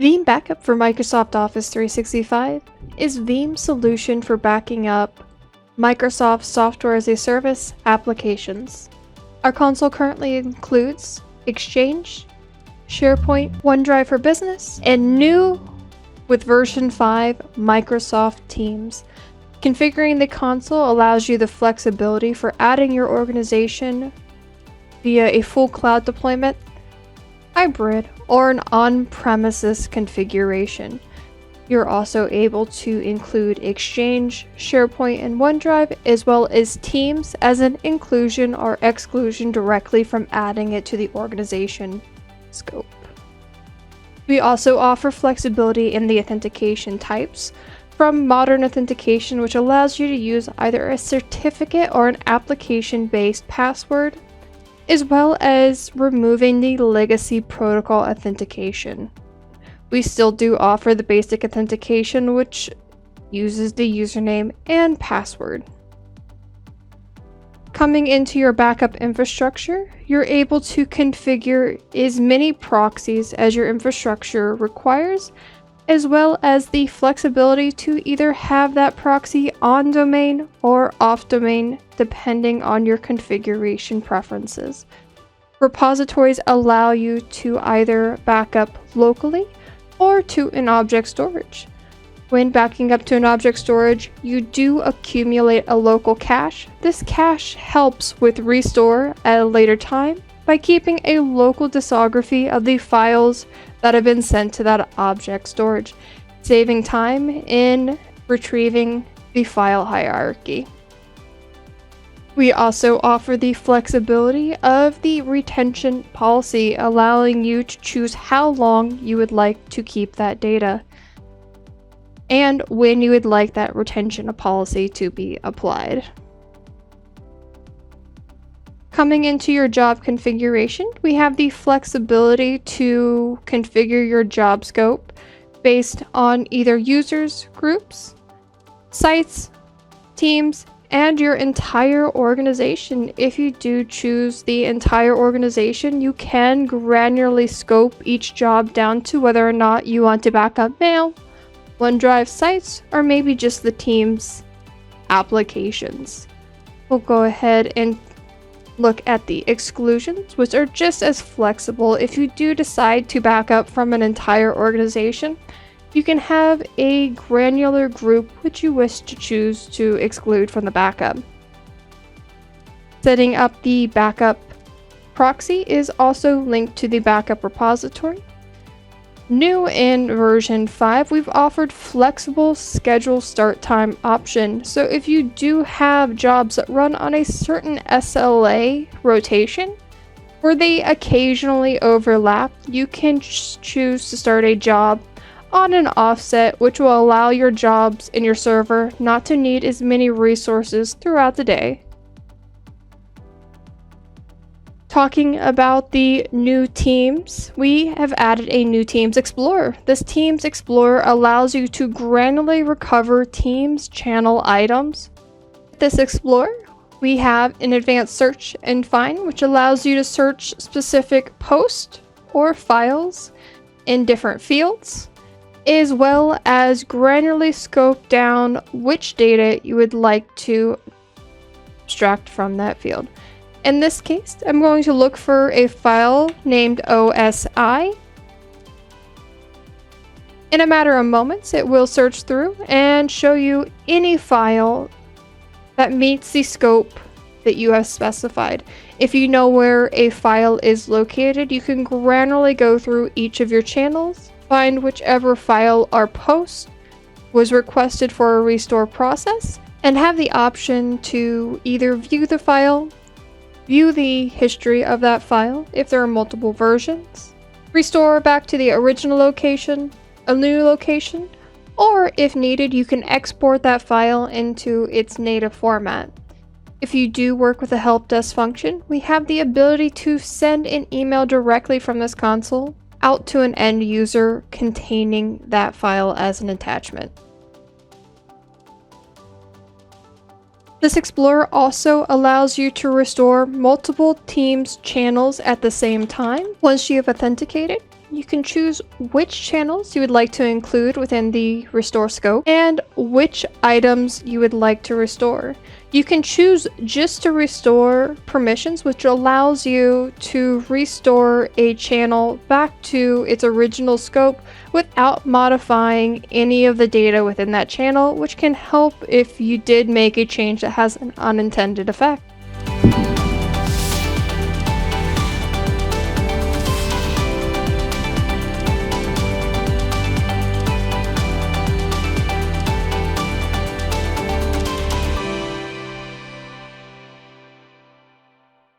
Veeam Backup for Microsoft Office 365 is Veeam's solution for backing up Microsoft Software as a Service applications. Our console currently includes Exchange, SharePoint, OneDrive for Business, and new with version 5, Microsoft Teams. Configuring the console allows you the flexibility for adding your organization via a full cloud deployment, hybrid, or an on-premises configuration. You're also able to include Exchange, SharePoint, and OneDrive, as well as Teams as an inclusion or exclusion directly from adding it to the organization scope. We also offer flexibility in the authentication types, from modern authentication, which allows you to use either a certificate or an application-based password, as well as removing the legacy protocol authentication. We still do offer the basic authentication, which uses the username and password. Coming into your backup infrastructure, you're able to configure as many proxies as your infrastructure requires, as well as the flexibility to either have that proxy on domain or off domain, depending on your configuration preferences. Repositories allow you to either back up locally or to an object storage. When backing up to an object storage, you do accumulate a local cache. This cache helps with restore at a later time by keeping a local discography of the files that have been sent to that object storage, saving time in retrieving the file hierarchy. We also offer the flexibility of the retention policy, allowing you to choose how long you would like to keep that data and when you would like that retention policy to be applied. Coming into your job configuration, we have the flexibility to configure your job scope based on either users, groups, sites, teams, and your entire organization. If you do choose the entire organization, you can granularly scope each job down to whether or not you want to back up mail, OneDrive sites, or maybe just the team's applications. We'll go ahead and look at the exclusions, which are just as flexible. If you do decide to back up from an entire organization, you can have a granular group which you wish to choose to exclude from the backup. Setting up the backup proxy is also linked to the backup repository. New in version 5, we've offered flexible schedule start time option. So if you do have jobs that run on a certain SLA rotation, where they occasionally overlap, you can choose to start a job on an offset, which will allow your jobs in your server not to need as many resources throughout the day. Talking about the new teams, we have added a new Teams Explorer. This Teams Explorer allows you to granularly recover Teams channel items. With this Explorer, we have an advanced search and find, which allows you to search specific posts or files in different fields, as well as granularly scope down which data you would like to extract from that field. In this case, I'm going to look for a file named OSI. In a matter of moments, it will search through and show you any file that meets the scope that you have specified. If you know where a file is located, you can granularly go through each of your channels, find whichever file or post was requested for a restore process, and have the option to either view the file, view the history of that file if there are multiple versions, restore back to the original location, a new location, or if needed, you can export that file into its native format. If you do work with the help desk function, we have the ability to send an email directly from this console out to an end user containing that file as an attachment. This Explorer also allows you to restore multiple Teams channels at the same time. Once you have authenticated, you can choose which channels you would like to include within the restore scope and which items you would like to restore. You can choose just to restore permissions, which allows you to restore a channel back to its original scope without modifying any of the data within that channel, which can help if you did make a change that has an unintended effect.